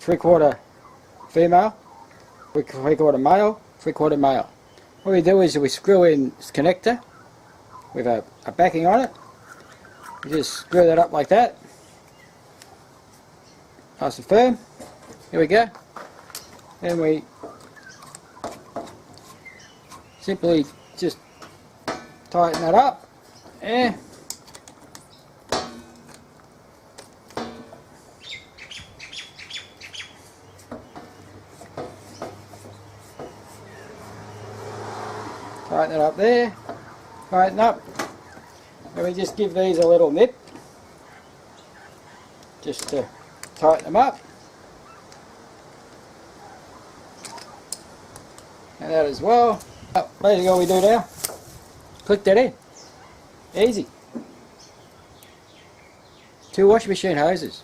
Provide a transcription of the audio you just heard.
3/4 female, 3/4 male, 3/4 male. What we do is we screw in this connector with a backing on it. We just screw that up like that. Nice and firm. Here we go. And we simply just tighten that up. And tighten it up there. Tighten up. And we just give these a little nip. Just to tighten them up. And that as well. Basically all we do now, click that in. Easy. 2 washing machine hoses.